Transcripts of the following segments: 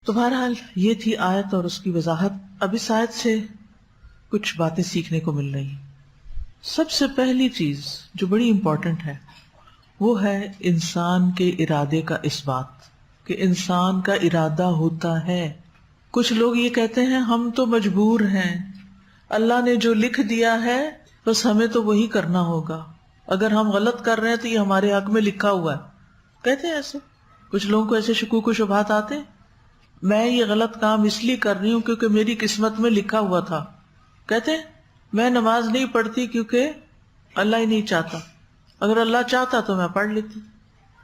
تو بہرحال یہ تھی آیت اور اس کی وضاحت. اب اس آیت سے کچھ باتیں سیکھنے کو مل رہی ہیں. سب سے پہلی چیز جو بڑی امپورٹنٹ ہے وہ ہے انسان کے ارادے کا اثبات، کہ انسان کا ارادہ ہوتا ہے. کچھ لوگ یہ کہتے ہیں ہم تو مجبور ہیں، اللہ نے جو لکھ دیا ہے بس ہمیں تو وہی کرنا ہوگا، اگر ہم غلط کر رہے ہیں تو یہ ہمارے حق میں لکھا ہوا ہے. کہتے ہیں ایسے کچھ لوگوں کو، ایسے شکوک و شبہات آتے ہیں. میں یہ غلط کام اس لیے کر رہی ہوں کیونکہ میری قسمت میں لکھا ہوا تھا. کہتے ہیں میں نماز نہیں پڑھتی کیونکہ اللہ ہی نہیں چاہتا، اگر اللہ چاہتا تو میں پڑھ لیتی.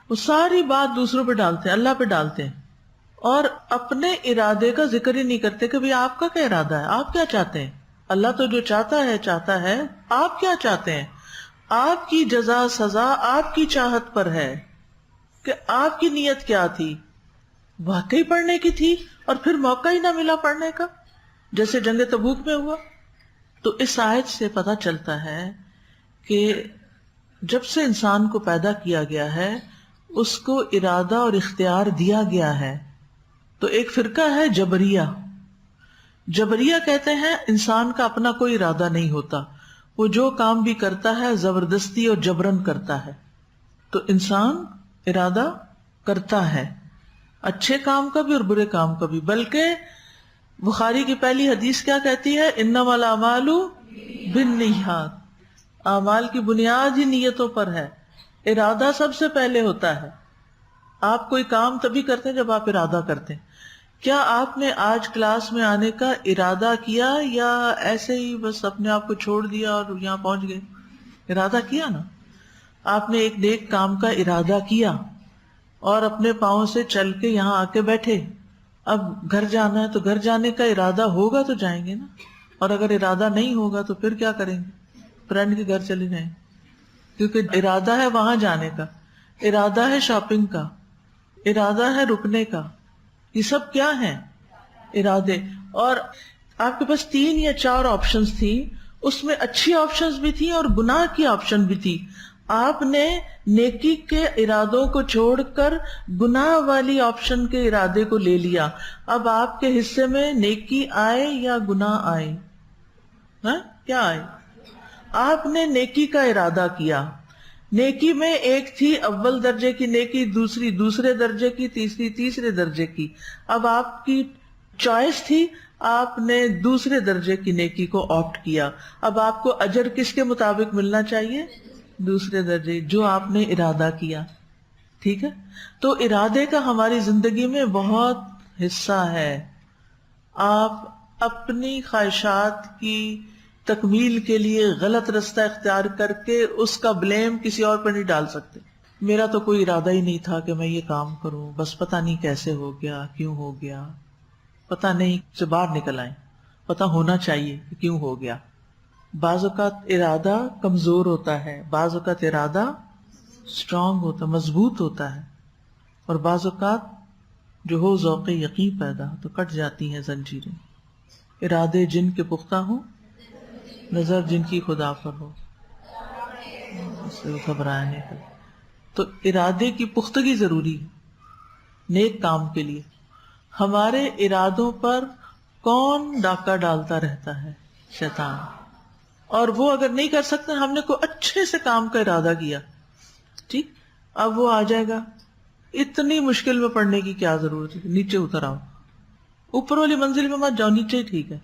وہ ساری بات دوسروں پہ ڈالتے ہیں، اللہ پہ ڈالتے ہیں، اور اپنے ارادے کا ذکر ہی نہیں کرتے کہ بھئی آپ کا کیا ارادہ ہے، آپ کیا چاہتے ہیں. اللہ تو جو چاہتا ہے، آپ کیا چاہتے ہیں. آپ کی جزا سزا آپ کی چاہت پر ہے کہ آپ کی نیت کیا تھی. واقعی پڑھنے کی تھی اور پھر موقع ہی نہ ملا پڑھنے کا، جیسے جنگ تبوک میں ہوا. تو اس آیت سے پتہ چلتا ہے کہ جب سے انسان کو پیدا کیا گیا ہے اس کو ارادہ اور اختیار دیا گیا ہے. تو ایک فرقہ ہے جبریہ. جبریہ کہتے ہیں انسان کا اپنا کوئی ارادہ نہیں ہوتا، وہ جو کام بھی کرتا ہے زبردستی اور جبرن کرتا ہے. تو انسان ارادہ کرتا ہے اچھے کام کا بھی اور برے کام کا بھی. بلکہ بخاری کی پہلی حدیث کیا کہتی ہے؟ انما الاعمال بالنیات. اعمال کی بنیاد ہی نیتوں پر ہے، ارادہ سب سے پہلے ہوتا ہے. آپ کوئی کام تبھی کرتے ہیں جب آپ ارادہ کرتے ہیں. کیا آپ نے آج کلاس میں آنے کا ارادہ کیا یا ایسے ہی بس اپنے آپ کو چھوڑ دیا اور یہاں پہنچ گئے؟ ارادہ کیا نا. آپ نے ایک نیک کام کا ارادہ کیا اور اپنے پاؤں سے چل کے یہاں آ کے بیٹھے. اب گھر جانا ہے تو گھر جانے کا ارادہ ہوگا تو جائیں گے نا، اور اگر ارادہ نہیں ہوگا تو پھر کیا کریں گے؟ فرینڈ کے گھر چلے جائیں، کیونکہ ارادہ ہے وہاں جانے کا، ارادہ ہے شاپنگ کا، ارادہ ہے رکنے کا. یہ سب کیا ہیں؟ ارادے. اور آپ کے پاس 3 یا 4 آپشنز تھی، اس میں اچھی آپشنز بھی تھی اور گناہ کی آپشن بھی تھی. آپ نے نیکی کے ارادوں کو چھوڑ کر گناہ والی آپشن کے ارادے کو لے لیا. اب آپ کے حصے میں نیکی آئے یا گناہ آئے؟ کیا آئے؟ آپ نے نیکی کا ارادہ کیا. نیکی میں ایک تھی اول درجے کی نیکی، دوسری دوسرے درجے کی، تیسری تیسرے درجے کی. اب آپ کی چوائس تھی، آپ نے دوسرے درجے کی نیکی کو آپٹ کیا. اب آپ کو اجر کس کے مطابق ملنا چاہیے؟ دوسرے درجے، جو آپ نے ارادہ کیا. ٹھیک ہے. تو ارادے کا ہماری زندگی میں بہت حصہ ہے. آپ اپنی خواہشات کی تکمیل کے لیے غلط رستہ اختیار کر کے اس کا بلیم کسی اور پر نہیں ڈال سکتے. میرا تو کوئی ارادہ ہی نہیں تھا کہ میں یہ کام کروں، بس پتہ نہیں کیسے ہو گیا، کیوں ہو گیا، پتہ نہیں سے باہر نکل آئے. پتہ ہونا چاہیے کہ کیوں ہو گیا. بعض اوقات ارادہ کمزور ہوتا ہے، بعض اوقات ارادہ اسٹرانگ ہوتا ہے، مضبوط ہوتا ہے، اور بعض اوقات جو ہو ذوق یقین پیدا تو کٹ جاتی ہیں زنجیریں. ارادے جن کے پختہ ہوں، نظر جن کی خدا پر ہو، اس سے گھبرایا نہیں کرے. تو ارادے کی پختگی ضروری ہے نیک کام کے لیے. ہمارے ارادوں پر کون ڈاکہ ڈالتا رہتا ہے؟ شیطان. اور وہ اگر نہیں کر سکتے، ہم نے کوئی اچھے سے کام کا ارادہ کیا، ٹھیک، اب وہ آ جائے گا. اتنی مشکل میں پڑنے کی کیا ضرورت ہے؟ نیچے اتر آؤ، اوپر والی منزل میں مت جاؤ، نیچے ہی ٹھیک ہے.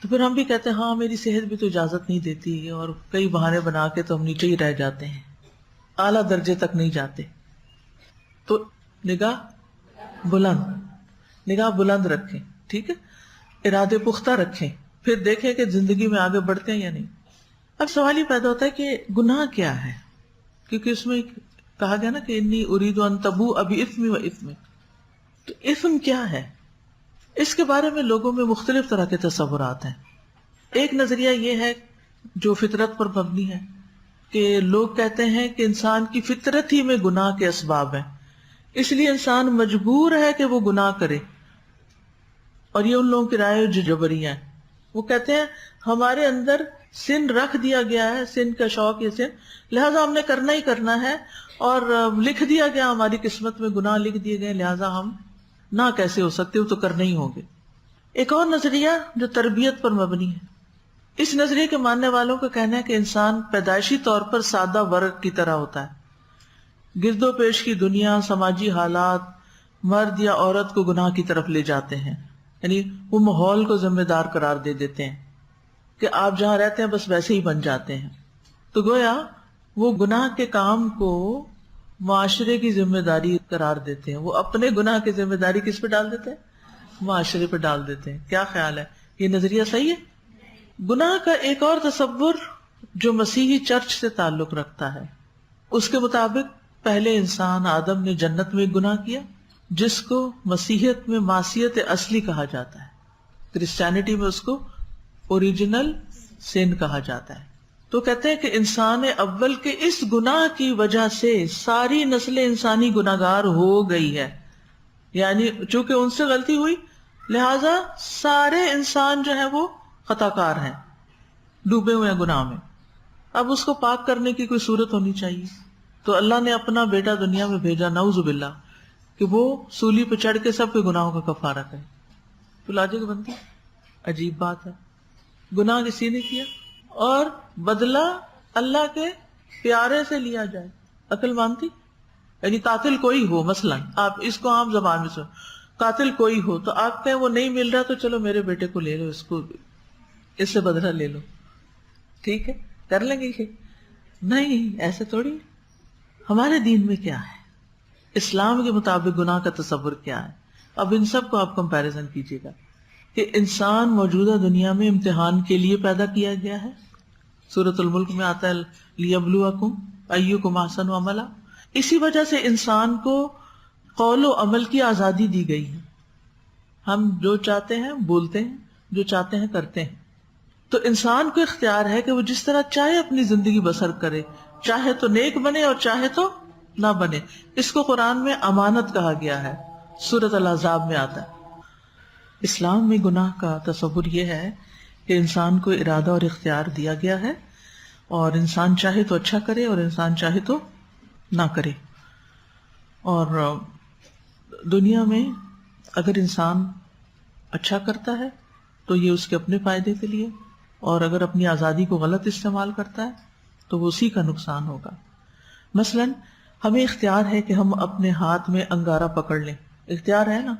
تو پھر ہم بھی کہتے ہیں ہاں میری صحت بھی تو اجازت نہیں دیتی، اور کئی بہانے بنا کے تو ہم نیچے ہی رہ جاتے ہیں، اعلیٰ درجے تک نہیں جاتے. تو نگاہ بلند رکھیں. ٹھیک ہے. ارادے پختہ رکھیں، پھر دیکھیں کہ زندگی میں آگے بڑھتے ہیں یا نہیں. اب سوال یہ پیدا ہوتا ہے کہ گناہ کیا ہے، کیونکہ اس میں کہا گیا نا کہ انی ارید ان تبوء باسمی و اثمی. تو اثم کیا ہے؟ اس کے بارے میں لوگوں میں مختلف طرح کے تصورات ہیں. ایک نظریہ یہ ہے جو فطرت پر مبنی ہے کہ لوگ کہتے ہیں کہ انسان کی فطرت ہی میں گناہ کے اسباب ہیں، اس لیے انسان مجبور ہے کہ وہ گناہ کرے. اور یہ ان لوگوں کی رائے جو جبری ہیں، وہ کہتے ہیں ہمارے اندر سن رکھ دیا گیا ہے، سن کا شوق، یہ سن، لہٰذا ہم نے کرنا ہی کرنا ہے، اور لکھ دیا گیا، ہماری قسمت میں گناہ لکھ دیے گئے، لہٰذا ہم نہ کیسے ہو سکتے، وہ تو کرنے ہی ہوں گے۔ ایک اور نظریہ جو تربیت پر مبنی ہے، اس نظریے کے ماننے والوں کا کہنا ہے کہ انسان پیدائشی طور پر سادہ ورگ کی طرح ہوتا ہے، گرد و پیش کی دنیا، سماجی حالات مرد یا عورت کو گناہ کی طرف لے جاتے ہیں، یعنی وہ ماحول کو ذمہ دار قرار دے دیتے ہیں کہ آپ جہاں رہتے ہیں بس ویسے ہی بن جاتے ہیں۔ تو گویا وہ گناہ کے کام کو معاشرے کی ذمہ داری قرار دیتے ہیں، وہ اپنے گناہ کی ذمہ داری کس پہ ڈال دیتے ہیں؟ معاشرے پہ ڈال دیتے ہیں۔ کیا خیال ہے، یہ نظریہ صحیح ہے؟ گناہ کا ایک اور تصور جو مسیحی چرچ سے تعلق رکھتا ہے، اس کے مطابق پہلے انسان آدم نے جنت میں گناہ کیا، جس کو مسیحیت میں معصیت اصلی کہا جاتا ہے، کرسچینٹی میں اس کو اوریجنل سین کہا جاتا ہے۔ تو کہتے ہیں کہ انسان اول کے اس گناہ کی وجہ سے ساری نسل انسانی گناہگار ہو گئی ہے، یعنی چونکہ ان سے غلطی ہوئی لہذا سارے انسان جو ہیں وہ خطا کار ہیں، ڈوبے ہوئے ہیں گناہ میں۔ اب اس کو پاک کرنے کی کوئی صورت ہونی چاہیے، تو اللہ نے اپنا بیٹا دنیا میں بھیجا، نعوذ باللہ، کہ وہ سولی پہ چڑھ کے سب کے گناہوں کا کفارہ کرے۔ تو لاجک بنتی، عجیب بات ہے، گناہ کسی نے کیا اور بدلہ اللہ کے پیارے سے لیا جائے، عقل مانتی؟ یعنی قاتل کوئی ہو، مثلا آپ اس کو عام زبان میں سن، قاتل کوئی ہو تو آپ کہیں وہ نہیں مل رہا تو چلو میرے بیٹے کو لے لو، اس سے بدلہ لے لو، ٹھیک ہے، کر لیں گے یہ؟ نہیں، ایسے تھوڑی۔ ہمارے دین میں کیا ہے، اسلام کے مطابق گناہ کا تصور کیا ہے؟ اب ان سب کو آپ کمپیریزن کیجئے گا کہ انسان موجودہ دنیا میں امتحان کے لیے پیدا کیا گیا ہے، سورۃ الملک میں آتا ہے لیبلوکم ایکم احسن عملا۔ اسی وجہ سے انسان کو قول و عمل کی آزادی دی گئی ہے، ہم جو چاہتے ہیں بولتے ہیں، جو چاہتے ہیں کرتے ہیں۔ تو انسان کو اختیار ہے کہ وہ جس طرح چاہے اپنی زندگی بسر کرے، چاہے تو نیک بنے اور چاہے تو نہ بنے۔ اس کو قرآن میں امانت کہا گیا ہے، سورۃ الاحزاب میں آتا ہے۔ اسلام میں گناہ کا تصور یہ ہے کہ انسان کو ارادہ اور اختیار دیا گیا ہے، اور انسان چاہے تو اچھا کرے اور انسان چاہے تو نہ کرے۔ اور دنیا میں اگر انسان اچھا کرتا ہے تو یہ اس کے اپنے فائدے کے لیے، اور اگر اپنی آزادی کو غلط استعمال کرتا ہے تو وہ اسی کا نقصان ہوگا۔ مثلا ہمیں اختیار ہے کہ ہم اپنے ہاتھ میں انگارہ پکڑ لیں، اختیار ہے نا،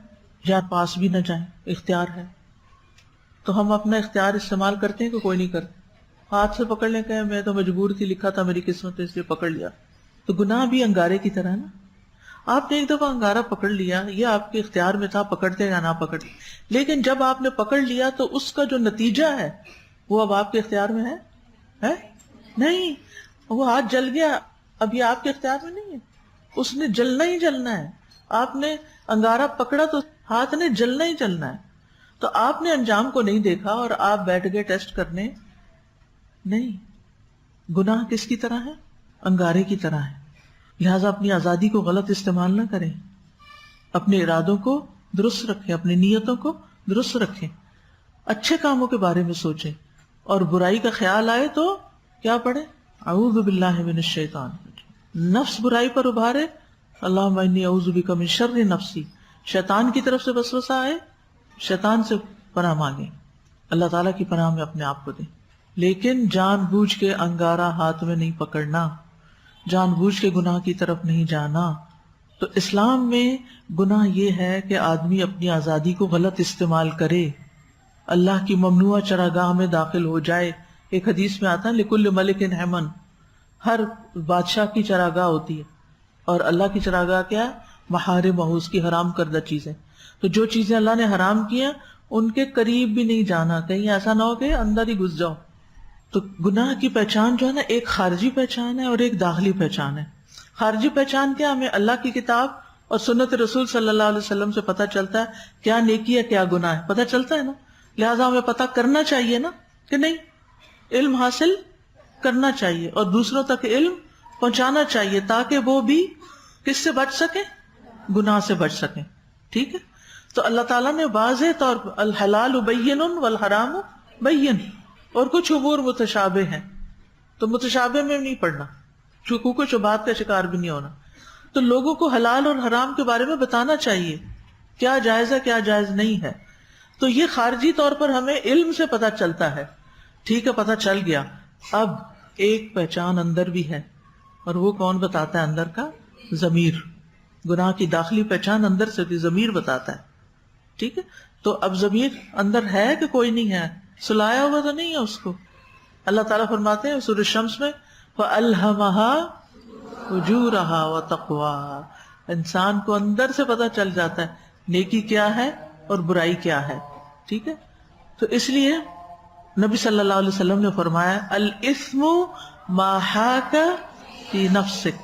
یا پاس بھی نہ جائیں، اختیار ہے، تو ہم اپنا اختیار استعمال کرتے ہیں کہ کوئی نہیں کرتے؟ ہاتھ سے پکڑ لیں کہ میں تو مجبور تھی، لکھا تھا میری قسمت اس لیے پکڑ لیا۔ تو گناہ بھی انگارے کی طرح نا، آپ نے ایک دفعہ انگارہ پکڑ لیا، یہ آپ کے اختیار میں تھا پکڑتے یا نہ پکڑتے، لیکن جب آپ نے پکڑ لیا تو اس کا جو نتیجہ ہے وہ اب آپ کے اختیار میں ہے نہیں، وہ ہاتھ جل گیا، اب یہ آپ کے اختیار میں نہیں ہے، اس نے جلنا ہی جلنا ہے۔ آپ نے انگارہ پکڑا تو ہاتھ نے جلنا ہی جلنا ہے، تو آپ نے انجام کو نہیں دیکھا اور آپ بیٹھ گئے ٹیسٹ کرنے۔ نہیں، گناہ کس کی طرح ہے؟ انگارے کی طرح ہے۔ لہٰذا اپنی آزادی کو غلط استعمال نہ کریں، اپنے ارادوں کو درست رکھیں، اپنی نیتوں کو درست رکھیں، اچھے کاموں کے بارے میں سوچیں، اور برائی کا خیال آئے تو کیا پڑھیں؟ اعوذ باللہ من الشیطان۔ نفس برائی پر ابھارے، اللہم انی اعوذ بک من شر نفسی، شیطان کی طرف سے وسوسہ آئے، شیطان سے پناہ مانگیں، اللہ تعالیٰ کی پناہ میں اپنے آپ کو دیں، لیکن جان بوجھ کے انگارہ ہاتھ میں نہیں پکڑنا، جان بوجھ کے گناہ کی طرف نہیں جانا۔ تو اسلام میں گناہ یہ ہے کہ آدمی اپنی آزادی کو غلط استعمال کرے، اللہ کی ممنوعہ چراگاہ میں داخل ہو جائے۔ ایک حدیث میں آتا ہے لکل ملک حمن، ہر بادشاہ کی چراگاہ ہوتی ہے، اور اللہ کی چراگاہ کیا ہے؟ محارمہ، اس کی حرام کردہ چیزیں۔ تو جو چیزیں اللہ نے حرام کی ہیں ان کے قریب بھی نہیں جانا، کہیں ایسا نہ ہو کہ اندر ہی گھس جاؤ۔ تو گناہ کی پہچان جو ہے نا، ایک خارجی پہچان ہے اور ایک داخلی پہچان ہے۔ خارجی پہچان کیا؟ ہمیں اللہ کی کتاب اور سنت رسول صلی اللہ علیہ وسلم سے پتہ چلتا ہے کیا نیکی ہے کیا گناہ ہے، پتہ چلتا ہے نا، لہٰذا ہمیں پتہ کرنا چاہیے نا کہ نہیں، علم حاصل کرنا چاہیے اور دوسروں تک علم پہنچانا چاہیے تاکہ وہ بھی کس سے بچ سکیں؟ گناہ سے بچ سکیں، ٹھیک ہے؟ تو اللہ تعالیٰ نے واضح طور پر الحلال بین والحرام بین، اور کچھ امور متشابہ ہیں تو متشابہ میں نہیں پڑھنا، شکوک و شبہات کا شکار بھی نہیں ہونا۔ تو لوگوں کو حلال اور حرام کے بارے میں بتانا چاہیے کیا جائز ہے کیا جائز نہیں ہے. تو یہ خارجی طور پر ہمیں علم سے پتہ چلتا ہے. ٹھیک ہے پتہ چل گیا. اب ایک پہچان اندر بھی ہے, اور وہ کون بتاتا ہے؟ اندر کا ضمیر. گناہ کی داخلی پہچان اندر سے بھی ضمیر بتاتا ہے. ٹھیک ہے, تو اب ضمیر اندر ہے کہ کوئی نہیں ہے؟ سلایا ہوا تو نہیں ہے اس کو. اللہ تعالیٰ فرماتے ہیں سورۃ الشمس میں فَأَلْهَمَهَا فُجُورَهَا وَتَقْوَاهَا. انسان کو اندر سے پتہ چل جاتا ہے نیکی کیا ہے اور برائی کیا ہے. ٹھیک ہے, تو اس لیے نبی صلی اللہ علیہ وسلم نے فرمایا الاسم ما حاک فی نفسک.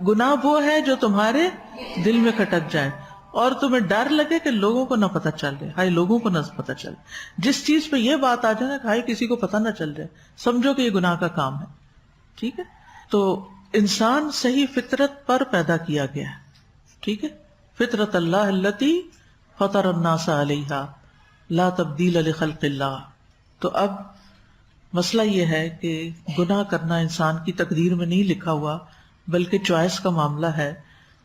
گناہ وہ ہے جو تمہارے دل میں کھٹک جائے اور تمہیں ڈر لگے کہ لوگوں کو نہ پتہ چل جائے. ہائے لوگوں کو نہ پتہ چلے. جس چیز پہ یہ بات آ جائے نا کہ ہائے کسی کو پتہ نہ چل جائے, سمجھو کہ یہ گناہ کا کام ہے. ٹھیک ہے, تو انسان صحیح فطرت پر پیدا کیا گیا ہے. ٹھیک ہے, فطرت اللہ التی فطر الناس علیہا لا تبدیل لخلق اللہ. تو اب مسئلہ یہ ہے کہ گناہ کرنا انسان کی تقدیر میں نہیں لکھا ہوا, بلکہ چوائس کا معاملہ ہے,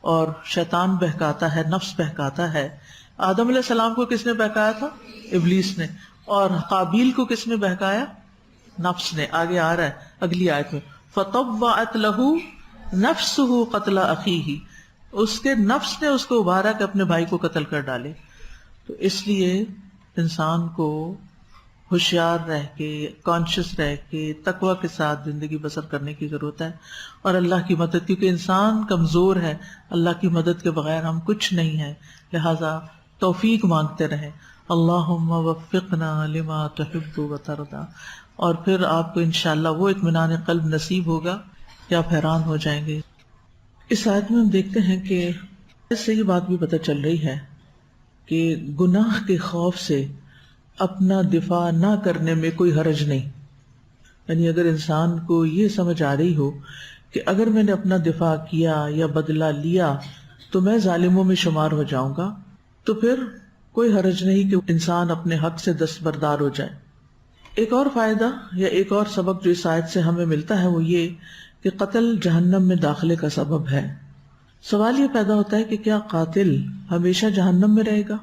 اور شیطان بہکاتا ہے, نفس بہکاتا ہے. آدم علیہ السلام کو کس نے بہکایا تھا؟ ابلیس نے. اور قابیل کو کس نے بہکایا؟ نفس نے. آگے آ رہا ہے اگلی آیت میں فطوعت لہ نفسہ قتل اخیہ. اس کے نفس نے اس کو ابھارا کہ اپنے بھائی کو قتل کر ڈالے. تو اس لیے انسان کو ہوشیار رہ کے, کانشیس رہ کے, تقوی کے ساتھ زندگی بسر کرنے کی ضرورت ہے, اور اللہ کی مدد, کیونکہ انسان کمزور ہے, اللہ کی مدد کے بغیر ہم کچھ نہیں ہیں. لہذا توفیق مانگتے رہیں, اللہم وفقنا لما تحب وترضى, اور پھر آپ کو انشاءاللہ وہ اطمینان قلب نصیب ہوگا کہ آپ حیران ہو جائیں گے. اس آیت میں ہم دیکھتے ہیں کہ اس سے یہ بات بھی پتہ چل رہی ہے کہ گناہ کے خوف سے اپنا دفاع نہ کرنے میں کوئی حرج نہیں. یعنی اگر انسان کو یہ سمجھ آ رہی ہو کہ اگر میں نے اپنا دفاع کیا یا بدلہ لیا تو میں ظالموں میں شمار ہو جاؤں گا, تو پھر کوئی حرج نہیں کہ انسان اپنے حق سے دستبردار ہو جائے. ایک اور فائدہ یا ایک اور سبق جو اس آیت سے ہمیں ملتا ہے وہ یہ کہ قتل جہنم میں داخلے کا سبب ہے. سوال یہ پیدا ہوتا ہے کہ کیا قاتل ہمیشہ جہنم میں رہے گا؟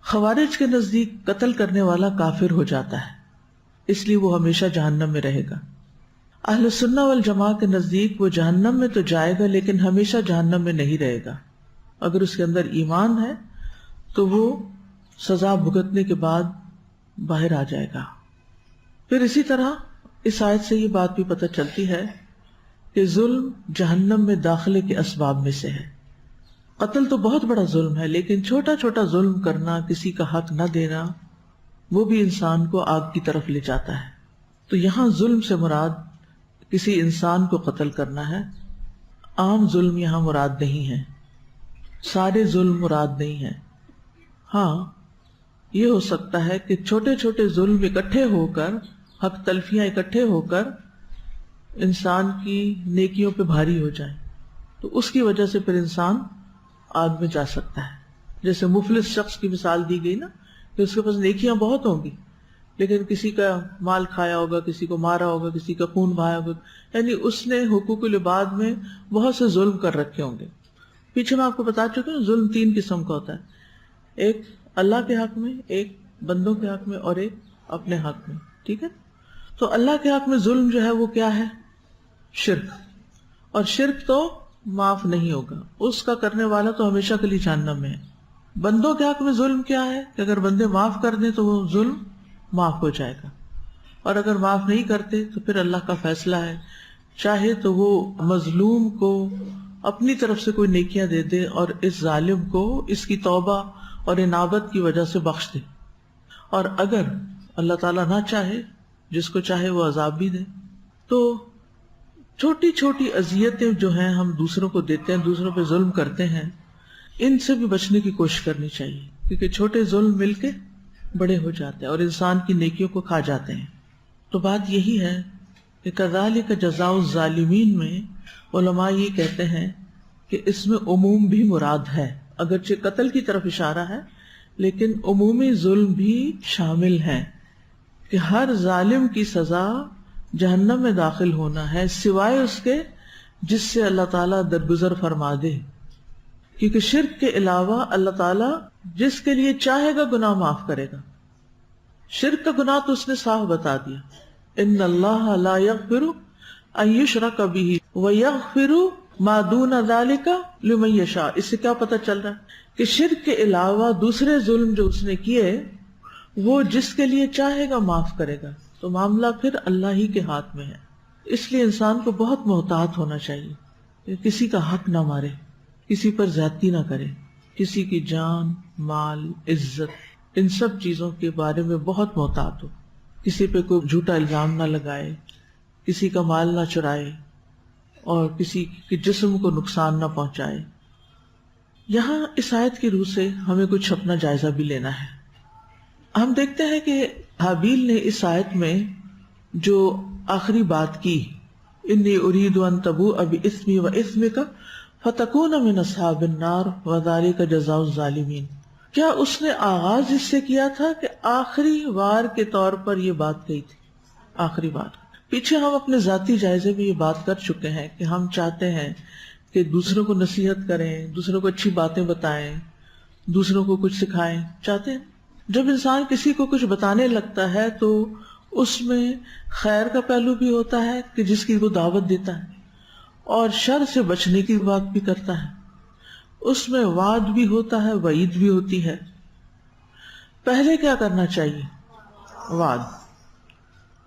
خوارج کے نزدیک قتل کرنے والا کافر ہو جاتا ہے, اس لیے وہ ہمیشہ جہنم میں رہے گا. اہل سنہ والجماع کے نزدیک وہ جہنم میں تو جائے گا لیکن ہمیشہ جہنم میں نہیں رہے گا. اگر اس کے اندر ایمان ہے تو وہ سزا بھگتنے کے بعد باہر آ جائے گا. پھر اسی طرح اس آیت سے یہ بات بھی پتہ چلتی ہے کہ ظلم جہنم میں داخلے کے اسباب میں سے ہے. قتل تو بہت بڑا ظلم ہے, لیکن چھوٹا چھوٹا ظلم کرنا, کسی کا حق نہ دینا, وہ بھی انسان کو آگ کی طرف لے جاتا ہے. تو یہاں ظلم سے مراد کسی انسان کو قتل کرنا ہے. عام ظلم یہاں مراد نہیں ہے, سارے ظلم مراد نہیں ہے. ہاں یہ ہو سکتا ہے کہ چھوٹے چھوٹے ظلم اکٹھے ہو کر, حق تلفیاں اکٹھے ہو کر انسان کی نیکیوں پہ بھاری ہو جائیں, تو اس کی وجہ سے پھر انسان آگ میں جا سکتا ہے. جیسے مفلس شخص کی مثال دی گئی نا, کہ اس کے پاس نیکیاں بہت ہوں گی لیکن کسی کا مال کھایا ہوگا, کسی کو مارا ہوگا, کسی کا خون بہایا ہوگا, یعنی اس نے حقوق العباد میں بہت سے ظلم کر رکھے ہوں گے. پیچھے میں آپ کو بتا چکا ہوں ظلم 3 قسم کا ہوتا ہے, ایک اللہ کے حق میں, ایک بندوں کے حق میں, اور ایک اپنے حق میں. ٹھیک ہے, تو اللہ کے حق میں ظلم جو ہے وہ کیا ہے؟ شرک. اور شرک تو معاف نہیں ہوگا, اس کا کرنے والا تو ہمیشہ کے لیے جہنم میں ہے. بندوں کے حق میں ظلم کیا ہے کہ اگر بندے معاف کر دیں تو وہ ظلم معاف ہو جائے گا, اور اگر معاف نہیں کرتے تو پھر اللہ کا فیصلہ ہے, چاہے تو وہ مظلوم کو اپنی طرف سے کوئی نیکیاں دے دے اور اس ظالم کو اس کی توبہ اور انابت کی وجہ سے بخش دے, اور اگر اللہ تعالیٰ نہ چاہے, جس کو چاہے وہ عذاب بھی دے. تو چھوٹی چھوٹی اذیتیں جو ہیں ہم دوسروں کو دیتے ہیں, دوسروں پہ ظلم کرتے ہیں, ان سے بھی بچنے کی کوشش کرنی چاہیے, کیونکہ چھوٹے ظلم مل کے بڑے ہو جاتے ہیں اور انسان کی نیکیوں کو کھا جاتے ہیں. تو بات یہی ہے کہ کذالک جزاء الظالمین میں علماء یہ کہتے ہیں کہ اس میں عموم بھی مراد ہے, اگرچہ قتل کی طرف اشارہ ہے لیکن عمومی ظلم بھی شامل ہے, کہ ہر ظالم کی سزا جہنم میں داخل ہونا ہے سوائے اس کے جس سے اللہ تعالیٰ درگزر فرما دے. کیونکہ شرک کے علاوہ اللہ تعالیٰ جس کے لیے چاہے گا گناہ معاف کرے گا. شرک کا گناہ تو اس نے صاف بتا دیا, ان اللہ لا یغفر ان یشرک بہ ویغفر ما دون ذلک لمن یشاء. اس سے کیا پتہ چل رہا ہے کہ شرک کے علاوہ دوسرے ظلم جو اس نے کیے وہ جس کے لیے چاہے گا معاف کرے گا. تو معاملہ پھر اللہ ہی کے ہاتھ میں ہے. اس لیے انسان کو بہت محتاط ہونا چاہیے کہ کسی کا حق نہ مارے, کسی پر زیادتی نہ کرے, کسی کی جان, مال, عزت, ان سب چیزوں کے بارے میں بہت محتاط ہو. کسی پہ کوئی جھوٹا الزام نہ لگائے, کسی کا مال نہ چرائے, اور کسی کے جسم کو نقصان نہ پہنچائے. یہاں اس آیت کی روح سے ہمیں کچھ اپنا جائزہ بھی لینا ہے. ہم دیکھتے ہیں کہ حابیل نے اس آیت میں جو آخری بات کی, انی ارید ان تبوء باسمی واسمک فتکون من اصحاب النار وذلک جزاء الظالمین, کیا اس نے آغاز اس سے کیا تھا کہ آخری وار کے طور پر یہ بات کہی تھی؟ آخری بات. پیچھے ہم اپنے ذاتی جائزے میں یہ بات کر چکے ہیں کہ ہم چاہتے ہیں کہ دوسروں کو نصیحت کریں, دوسروں کو اچھی باتیں بتائیں, دوسروں کو کچھ سکھائیں, چاہتے ہیں. جب انسان کسی کو کچھ بتانے لگتا ہے تو اس میں خیر کا پہلو بھی ہوتا ہے کہ جس کی وہ دعوت دیتا ہے, اور شر سے بچنے کی بات بھی کرتا ہے. اس میں وعد بھی ہوتا ہے, وعید بھی ہوتی ہے. پہلے کیا کرنا چاہیے؟ وعد,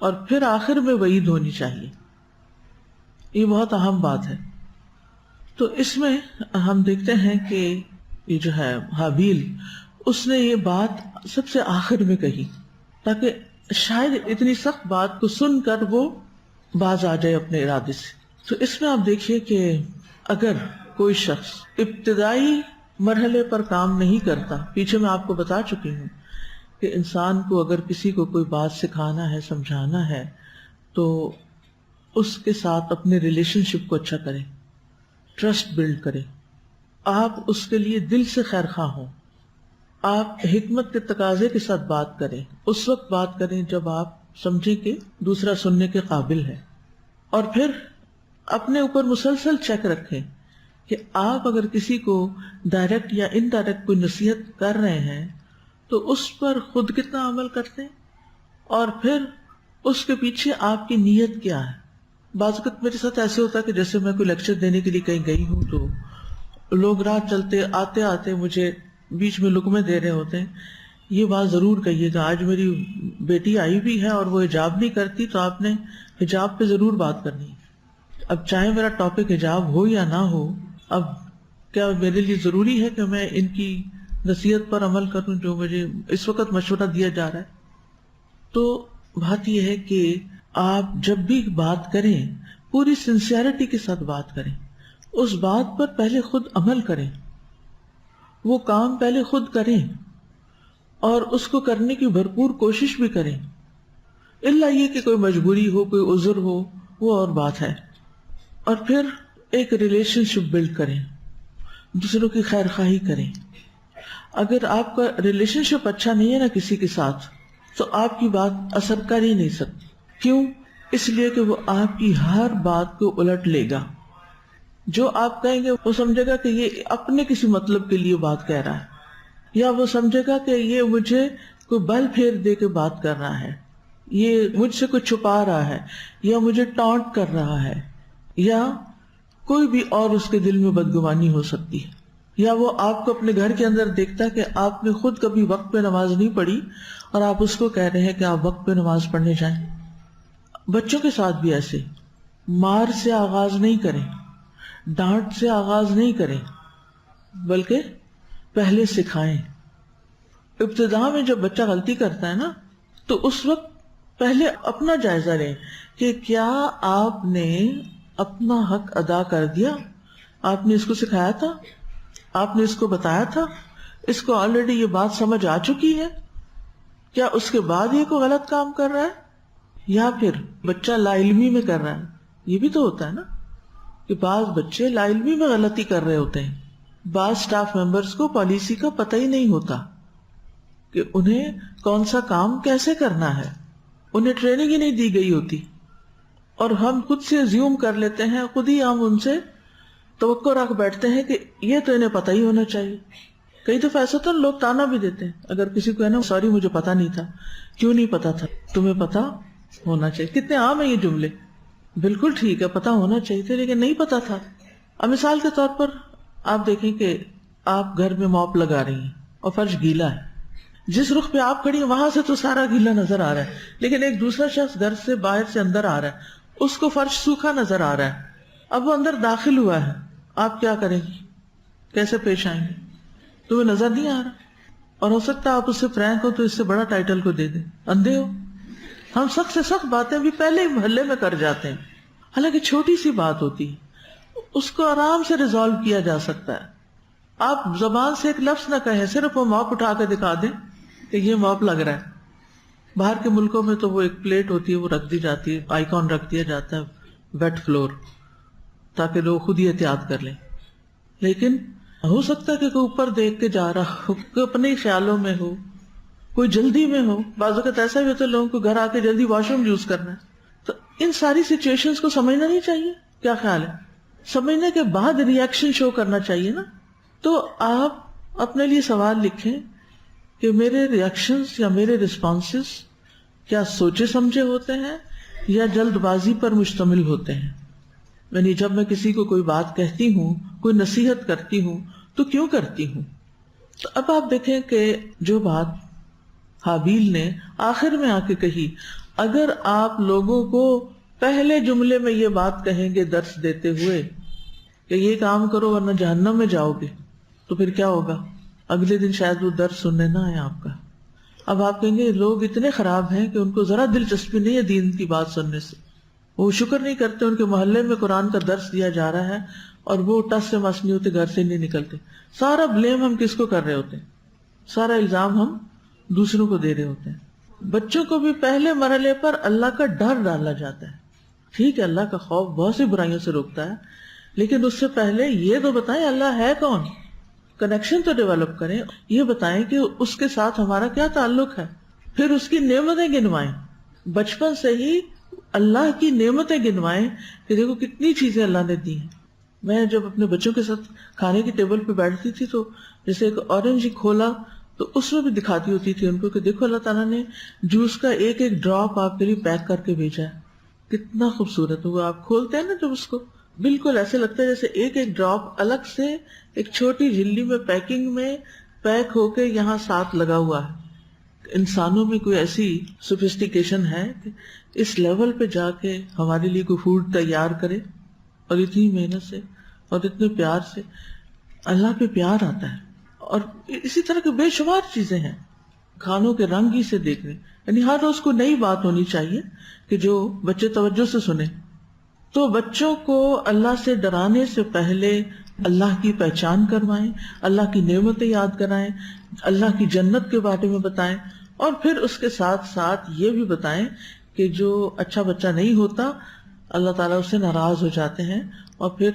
اور پھر آخر میں وعید ہونی چاہیے. یہ بہت اہم بات ہے. تو اس میں ہم دیکھتے ہیں کہ یہ جو ہے حابیل, اس نے یہ بات سب سے آخر میں کہی تاکہ شاید اتنی سخت بات کو سن کر وہ باز آ جائے اپنے ارادے سے. تو اس میں آپ دیکھیے کہ اگر کوئی شخص ابتدائی مرحلے پر کام نہیں کرتا, پیچھے میں آپ کو بتا چکی ہوں کہ انسان کو اگر کسی کو کوئی بات سکھانا ہے, سمجھانا ہے, تو اس کے ساتھ اپنے ریلیشن شپ کو اچھا کرے, ٹرسٹ بلڈ کرے. آپ اس کے لیے دل سے خیر خواہ ہوں, آپ حکمت کے تقاضے کے ساتھ بات کریں. اس وقت بات کریں جب آپ سمجھیں کہ دوسرا سننے کے قابل ہے. اور پھر اپنے اوپر مسلسل چیک رکھیں کہ آپ اگر کسی کو ڈائریکٹ یا انڈائریکٹ کوئی نصیحت کر رہے ہیں تو اس پر خود کتنا عمل کرتے ہیں, اور پھر اس کے پیچھے آپ کی نیت کیا ہے. بعض وقت میرے ساتھ ایسے ہوتا ہے کہ جیسے میں کوئی لیکچر دینے کے لیے کہیں گئی ہوں تو لوگ راہ چلتے آتے آتے مجھے بیچ میں لقمے دے رہے ہوتے ہیں, یہ بات ضرور کہیے گا, آج میری بیٹی آئی بھی ہے اور وہ حجاب نہیں کرتی, تو آپ نے حجاب پہ ضرور بات کرنی ہے. اب چاہے میرا ٹاپک حجاب ہو یا نہ ہو, اب کیا میرے لیے ضروری ہے کہ میں ان کی نصیحت پر عمل کروں جو مجھے اس وقت مشورہ دیا جا رہا ہے؟ تو بات یہ ہے کہ آپ جب بھی بات کریں پوری سنسیئرٹی کے ساتھ بات کریں, اس بات پر پہلے خود عمل کریں, وہ کام پہلے خود کریں اور اس کو کرنے کی بھرپور کوشش بھی کریں. الا یہ کہ کوئی مجبوری ہو, کوئی عذر ہو, وہ اور بات ہے. اور پھر ایک ریلیشن شپ بلڈ کریں, دوسروں کی خیر خواہی کریں. اگر آپ کا ریلیشن شپ اچھا نہیں ہے نا کسی کے ساتھ, تو آپ کی بات اثر کر ہی نہیں سکتی. کیوں؟ اس لیے کہ وہ آپ کی ہر بات کو الٹ لے گا. جو آپ کہیں گے وہ سمجھے گا کہ یہ اپنے کسی مطلب کے لیے بات کہہ رہا ہے, یا وہ سمجھے گا کہ یہ مجھے کوئی بل پھیر دے کے بات کر رہا ہے, یہ مجھ سے کچھ چھپا رہا ہے, یا مجھے ٹانٹ کر رہا ہے, یا کوئی بھی اور اس کے دل میں بدگمانی ہو سکتی ہے. یا وہ آپ کو اپنے گھر کے اندر دیکھتا ہے کہ آپ نے خود کبھی وقت پہ نماز نہیں پڑھی اور آپ اس کو کہہ رہے ہیں کہ آپ وقت پہ نماز پڑھنے جائیں. بچوں کے ساتھ بھی ایسے, مار سے آغاز نہیں کریں, ڈانٹ سے آغاز نہیں کریں, بلکہ پہلے سکھائیں. ابتدا میں جب بچہ غلطی کرتا ہے نا, تو اس وقت پہلے اپنا جائزہ لیں کہ کیا آپ نے اپنا حق ادا کر دیا, آپ نے اس کو سکھایا تھا, آپ نے اس کو بتایا تھا, اس کو آلریڈی یہ بات سمجھ آ چکی ہے, کیا اس کے بعد یہ کوئی غلط کام کر رہا ہے, یا پھر بچہ لا علمی میں کر رہا ہے. یہ بھی تو ہوتا ہے نا کہ بعض بچے لا علمی میں غلطی کر رہے ہوتے ہیں. بعض سٹاف ممبرز کو پالیسی کا پتہ ہی نہیں ہوتا کہ انہیں کون سا کام کیسے کرنا ہے, انہیں ٹریننگ ہی نہیں دی گئی ہوتی, اور ہم خود سے زیوم کر لیتے ہیں, خود ہی ہم ان سے توقع رکھ بیٹھتے ہیں کہ یہ تو انہیں پتہ ہی ہونا چاہیے. کئی دفعہ ایسا تو لوگ تانا بھی دیتے ہیں، اگر کسی کو ہے نا سوری مجھے پتا نہیں تھا. کیوں نہیں پتا تھا؟ تمہیں پتا ہونا چاہیے. کتنے عام ہیں یہ جملے. بالکل ٹھیک ہے، پتا ہونا چاہیے تھا لیکن نہیں پتا تھا. اب مثال کے طور پر آپ دیکھیں کہ آپ گھر میں موپ لگا رہی ہیں اور فرش گیلا ہے. جس رخ پہ آپ کھڑی ہیں وہاں سے تو سارا گیلا نظر آ رہا ہے، لیکن ایک دوسرا شخص گھر سے باہر سے اندر آ رہا ہے، اس کو فرش سوکھا نظر آ رہا ہے. اب وہ اندر داخل ہوا ہے، آپ کیا کریں گی؟ کیسے پیش آئیں گے؟ تمہیں نظر نہیں آ رہا، اور ہو سکتا ہے آپ اس سے فرینک ہو تو اس سے بڑا ٹائٹل کو دے دیں، اندھے ہو. ہم سخت سے سخت باتیں بھی پہلے ہی محلے میں کر جاتے ہیں، حالانکہ چھوٹی سی بات ہوتی ہے، اس کو آرام سے ریزالو کیا جا سکتا ہے. آپ زبان سے ایک لفظ نہ کہیں، صرف وہ ماپ اٹھا کے دکھا دیں کہ یہ ماپ لگ رہا ہے. باہر کے ملکوں میں تو وہ ایک پلیٹ ہوتی ہے، وہ رکھ دی جاتی ہے، آئیکن رکھ دیا جاتا ہے ویٹ فلور، تاکہ لوگ خود ہی احتیاط کر لیں. لیکن ہو سکتا ہے کہ کوئی اوپر دیکھ کے جا رہا ہو، کوئی اپنے خیالوں میں ہو، کوئی جلدی میں ہو. بعض اوقات ایسا بھی ہوتا ہے لوگوں کو گھر آ کے جلدی واش روم یوز کرنا ہے. تو ان ساری سچویشنز کو سمجھنا نہیں چاہیے. کیا خیال ہے؟ سمجھنے کے بعد ری ایکشن شو کرنا چاہیے نا. تو آپ اپنے لیے سوال لکھیں کہ میرے ری ایکشنز یا میرے رسپانسز کیا سوچے سمجھے ہوتے ہیں یا جلد بازی پر مشتمل ہوتے ہیں. یعنی جب میں کسی کو کوئی بات کہتی ہوں، کوئی نصیحت کرتی ہوں تو کیوں کرتی ہوں. تو اب آپ دیکھیں کہ جو بات حابیل نے آخر میں آ کے کہی، اگر آپ لوگوں کو پہلے جملے میں یہ بات کہیں گے درس دیتے ہوئے کہ یہ کام کرو ورنہ جہنم میں جاؤ گے، تو پھر کیا ہوگا؟ اگلے دن شاید وہ درس سننے نہ آئے آپ کا. اب آپ کہیں گے لوگ اتنے خراب ہیں کہ ان کو ذرا دلچسپی نہیں ہے دین کی بات سننے سے، وہ شکر نہیں کرتے ان کے محلے میں قرآن کا درس دیا جا رہا ہے اور وہ ٹس سے مس نہیں ہوتے، گھر سے نہیں نکلتے. سارا بلیم ہم کس کو کر رہے ہوتے ہیں؟ سارا الزام ہم دوسروں کو دے رہے ہوتے ہیں. بچوں کو بھی پہلے مرحلے پر اللہ کا ڈر ڈالا جاتا ہے. ٹھیک ہے، اللہ کا خوف بہت سی برائیوں سے روکتا ہے، لیکن اس سے پہلے یہ تو بتائیں اللہ ہے کون. کنیکشن تو ڈیولپ کریں، یہ بتائیں کہ اس کے ساتھ ہمارا کیا تعلق ہے، پھر اس کی نعمتیں گنوائیں. بچپن سے ہی اللہ کی نعمتیں گنوائیں کہ دیکھو کتنی چیزیں اللہ نے دی ہیں. میں جب اپنے بچوں کے ساتھ کھانے کی ٹیبل پہ بیٹھتی تھی تو جیسے ایک اورنج کھولا تو اس میں بھی دکھاتی ہوتی تھی ان کو کہ دیکھو اللہ تعالیٰ نے جوس کا ایک ایک ڈراپ آپ کے لیے پیک کر کے بھیجا ہے، کتنا خوبصورت ہے. وہ آپ کھولتے ہیں نا جب اس کو، بالکل ایسے لگتا ہے جیسے ایک ایک ڈراپ الگ سے ایک چھوٹی جھلی میں پیکنگ میں پیک ہو کے یہاں ساتھ لگا ہوا ہے. انسانوں میں کوئی ایسی سوفسٹیکیشن ہے کہ اس لیول پہ جا کے ہمارے لیے کوئی فوڈ تیار کرے، اور اتنی محنت سے اور اتنے پیار سے. اللہ پہ پیار آتا ہے. اور اسی طرح کے بے شمار چیزیں ہیں، کھانوں کے رنگ ہی سے دیکھنے. یعنی ہر روز کو نئی بات ہونی چاہیے کہ جو بچے توجہ سے سنیں. تو بچوں کو اللہ سے ڈرانے سے پہلے اللہ کی پہچان کروائیں، اللہ کی نعمتیں یاد کرائیں، اللہ کی جنت کے بارے میں بتائیں، اور پھر اس کے ساتھ ساتھ یہ بھی بتائیں کہ جو اچھا بچہ نہیں ہوتا اللہ تعالیٰ اس سے ناراض ہو جاتے ہیں. اور پھر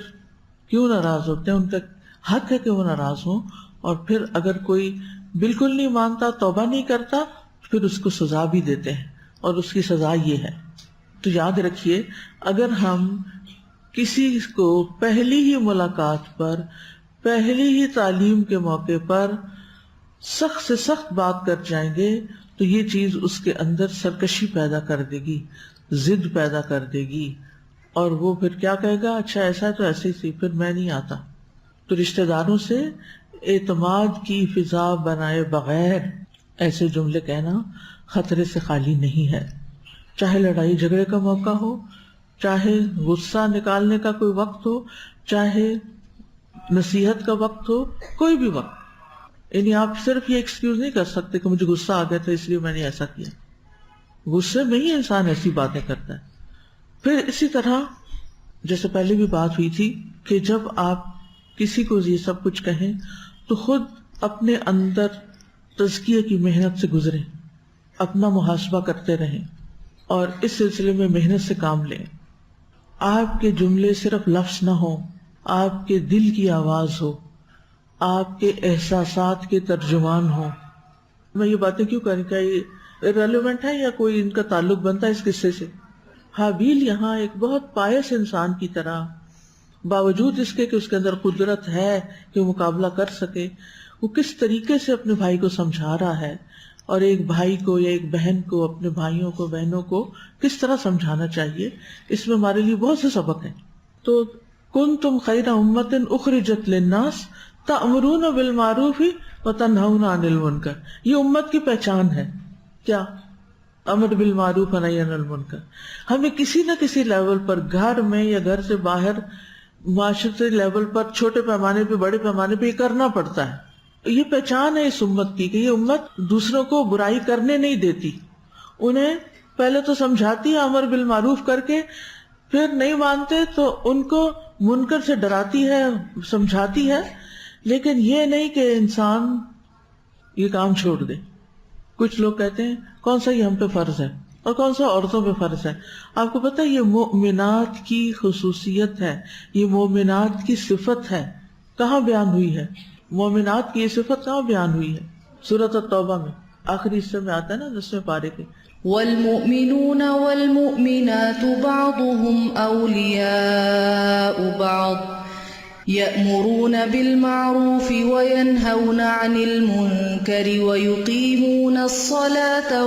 کیوں ناراض ہوتے ہیں؟ ان کا حق ہے کہ وہ ناراض ہوں. اور پھر اگر کوئی بالکل نہیں مانتا، توبہ نہیں کرتا، پھر اس کو سزا بھی دیتے ہیں، اور اس کی سزا یہ ہے. تو یاد رکھیے، اگر ہم کسی کو پہلی ہی ملاقات پر، پہلی ہی تعلیم کے موقع پر سخت سے سخت بات کر جائیں گے تو یہ چیز اس کے اندر سرکشی پیدا کر دے گی، ضد پیدا کر دے گی، اور وہ پھر کیا کہے گا، اچھا ایسا ہے تو ایسے ہی سی، پھر میں نہیں آتا. تو رشتہ داروں سے اعتماد کی فضا بنائے بغیر ایسے جملے کہنا خطرے سے خالی نہیں ہے. چاہے لڑائی جھگڑے کا موقع ہو، چاہے غصہ نکالنے کا کوئی وقت ہو، چاہے نصیحت کا وقت ہو، کوئی بھی وقت. یعنی آپ صرف یہ ایکسکیوز نہیں کر سکتے کہ مجھے غصہ آ گیا تھا اس لیے میں نے ایسا کیا. غصے میں ہی انسان ایسی باتیں کرتا ہے. پھر اسی طرح جیسے پہلے بھی بات ہوئی تھی کہ جب آپ کسی کو یہ سب کچھ کہیں تو خود اپنے اندر تزکیے کی محنت سے گزریں، اپنا محاسبہ کرتے رہیں، اور اس سلسلے میں محنت سے کام لیں. آپ کے جملے صرف لفظ نہ ہوں، آپ کے دل کی آواز ہو، آپ کے احساسات کے ترجمان ہوں. میں یہ باتیں کیوں کریں، کیا یہ ریلیونٹ ہے یا کوئی ان کا تعلق بنتا ہے اس قصے سے؟ حابیل یہاں ایک بہت پائس انسان کی طرح، باوجود اس کے کہ اس کے اندر قدرت ہے کہ وہ مقابلہ کر سکے، وہ کس طریقے سے اپنے بھائی کو سمجھا رہا ہے، اور ایک بھائی کو یا ایک بہن کو اپنے بھائیوں کو بہنوں کو کس طرح سمجھانا چاہیے، اس میں ہمارے لیے بہت سے سبق ہیں. تو کنتم خیر امۃ اخرجت للناس تأمرون بالمعروف وتنہون عن المنکر. یہ امت کی پہچان ہے. کیا؟ امر بالمعروف ونہی عن المنکر. ہمیں کسی نہ کسی لیول پر، گھر میں یا گھر سے باہر، معاشرتی لیول پر، چھوٹے پیمانے پہ بڑے پیمانے پہ یہ کرنا پڑتا ہے. یہ پہچان ہے اس امت کی کہ یہ امت دوسروں کو برائی کرنے نہیں دیتی. انہیں پہلے تو سمجھاتی ہے امر بالمعروف کر کے، پھر نہیں مانتے تو ان کو منکر سے ڈراتی ہے، سمجھاتی ہے، لیکن یہ نہیں کہ انسان یہ کام چھوڑ دے. کچھ لوگ کہتے ہیں کون سا یہ ہم پہ فرض ہے اور کون سا عورتوں پہ فرض ہے. آپ کو پتہ ہے یہ مومنات کی خصوصیت ہے، یہ مومنات کی صفت ہے. کہاں بیان ہوئی ہے مومنات کی یہ صفت؟ کہاں بیان ہوئی ہے؟ سورۃ التوبہ میں آخری حصے میں آتا ہے نا 10ویں پارے کے. والمؤمنون والمؤمنات بعضهم أولياء بعض يأمرون بالمعروف وينهون عن المنكر ويقيمون الصلاة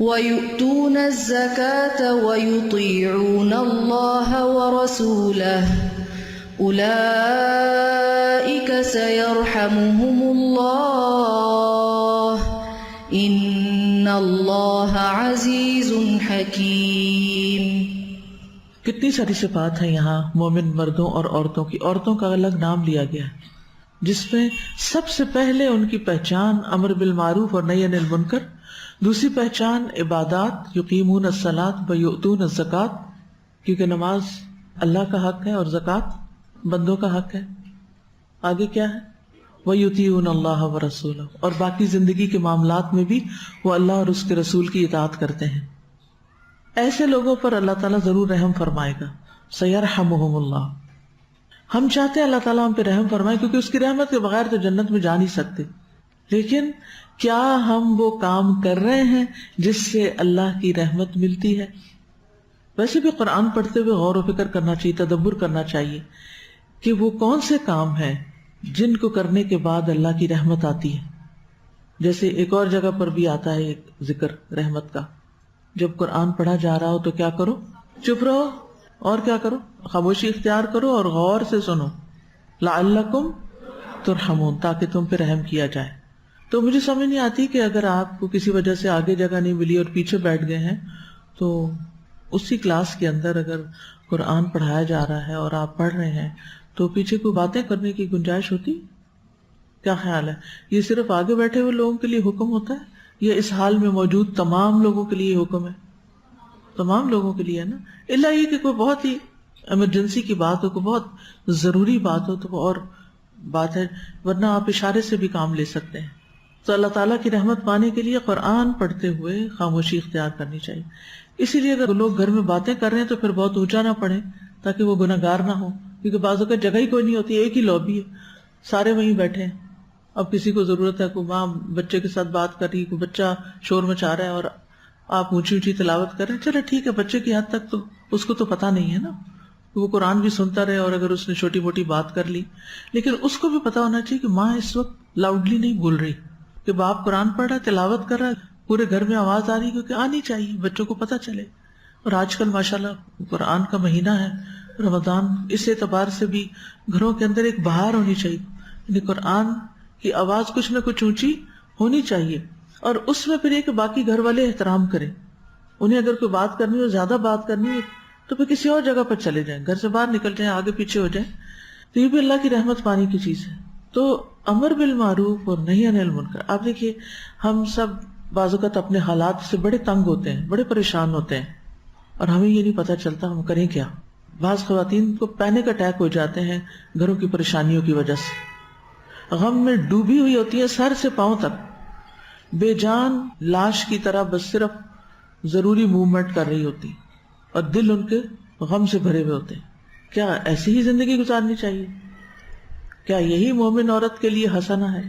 ويؤتون الزكاة ويطيعون الله ورسوله أولئك سيرحمهم الله إن الله عزيز حكيم. کتنی ساری صفات ہیں یہاں مومن مردوں اور عورتوں کی. عورتوں کا الگ نام لیا گیا ہے جس میں سب سے پہلے ان کی پہچان امر بالمعروف اور نہی عن المنکر، دوسری پہچان عبادات، یقیمون الصلاۃ ویؤتون الزکاۃ، کیونکہ نماز اللہ کا حق ہے اور زکوٰۃ بندوں کا حق ہے. آگے کیا ہے؟ وَيُطِيعُونَ اللَّهَ وَرَسُولَهُ، اور باقی زندگی کے معاملات میں بھی وہ اللہ اور اس کے رسول کی اطاعت کرتے ہیں. ایسے لوگوں پر اللہ تعالیٰ ضرور رحم فرمائے گا. سَيَرْحَمُهُمُ اللَّهُ. ہم چاہتے ہیں اللہ تعالیٰ ہم پہ رحم فرمائے، کیونکہ اس کی رحمت کے بغیر تو جنت میں جا نہیں سکتے. لیکن کیا ہم وہ کام کر رہے ہیں جس سے اللہ کی رحمت ملتی ہے؟ ویسے بھی قرآن پڑھتے ہوئے غور و فکر کرنا چاہیے، تدبر کرنا چاہیے کہ وہ کون سے کام ہیں جن کو کرنے کے بعد اللہ کی رحمت آتی ہے. جیسے ایک اور جگہ پر بھی آتا ہے ایک ذکر رحمت کا، جب قرآن پڑھا جا رہا ہو تو کیا کرو؟ چپ رہو. اور کیا کرو؟ خاموشی اختیار کرو اور غور سے سنو. لعلکم ترحمون، تاکہ تم پہ رحم کیا جائے. تو مجھے سمجھ نہیں آتی کہ اگر آپ کو کسی وجہ سے آگے جگہ نہیں ملی اور پیچھے بیٹھ گئے ہیں تو اسی کلاس کے اندر اگر قرآن پڑھایا جا رہا ہے اور آپ پڑھ رہے ہیں تو پیچھے کوئی باتیں کرنے کی گنجائش ہوتی؟ کیا خیال ہے؟ یہ صرف آگے بیٹھے ہوئے لوگوں کے لیے حکم ہوتا ہے یا اس حال میں موجود تمام لوگوں کے لیے حکم ہے؟ تمام لوگوں کے لیے ہے نا، الا یہ کہ کوئی بہت ہی ایمرجنسی کی بات ہو، کوئی بہت ضروری بات ہو تو وہ اور بات ہے، ورنہ آپ اشارے سے بھی کام لے سکتے ہیں. تو اللہ تعالیٰ کی رحمت پانے کے لیے قرآن پڑھتے ہوئے خاموشی اختیار کرنی چاہیے. اسی لیے اگر لوگ گھر میں باتیں کر رہے ہیں تو پھر بہت اونچا نہ پڑھیں تاکہ وہ گناہ گار نہ ہو، کیونکہ بعض اوقات جگہ ہی کوئی نہیں ہوتی، ایک ہی لابی ہے، سارے وہیں بیٹھے ہیں. اب کسی کو ضرورت ہے، کوئی ماں بچے کے ساتھ بات کر رہی، کوئی بچہ شور مچا رہا ہے اور آپ اونچی اونچی تلاوت کر رہے ہیں. چلے ٹھیک ہے، بچے کی حد تک تو اس کو تو پتہ نہیں ہے نا، وہ قرآن بھی سنتا رہے، اور اگر اس نے چھوٹی موٹی بات کر لی، لیکن اس کو بھی پتا ہونا چاہیے کہ ماں اس وقت لاؤڈلی نہیں بول رہی، کہ باپ قرآن پڑھ رہا ہے، تلاوت کر رہا ہے، پورے گھر میں آواز آ رہی، کیونکہ آنی چاہیے، بچوں کو پتہ چلے. اور آج کل ماشاءاللہ قرآن کا مہینہ ہے رمضان، اس اعتبار سے بھی گھروں کے اندر ایک بہار ہونی چاہیے، یعنی قرآن کی آواز کچھ نہ کچھ اونچی ہونی چاہیے. اور اس میں پھر یہ کہ باقی گھر والے احترام کریں، انہیں اگر کوئی بات کرنی ہو، زیادہ بات کرنی ہو تو پھر کسی اور جگہ پر چلے جائیں، گھر سے باہر نکل جائیں، آگے پیچھے ہو جائیں. تو یہ بھی اللہ کی رحمت پانے کی چیز ہے. تو امر بالمعروف اور نہی عن المنکر، آپ دیکھیے ہم سب بعض اوقات اپنے حالات سے بڑے تنگ ہوتے ہیں، بڑے پریشان ہوتے ہیں، اور ہمیں یہ نہیں پتہ چلتا ہم کریں کیا. بعض خواتین کو پینک اٹیک ہو جاتے ہیں گھروں کی پریشانیوں کی وجہ سے، غم میں ڈوبی ہوئی ہوتی ہے سر سے پاؤں تک، بے جان لاش کی طرح بس صرف ضروری موومنٹ کر رہی ہوتی، اور دل ان کے غم سے بھرے ہوئے ہوتے ہیں. کیا ایسی ہی زندگی گزارنی چاہیے؟ کیا یہی مومن عورت کے لیے حسنہ ہے؟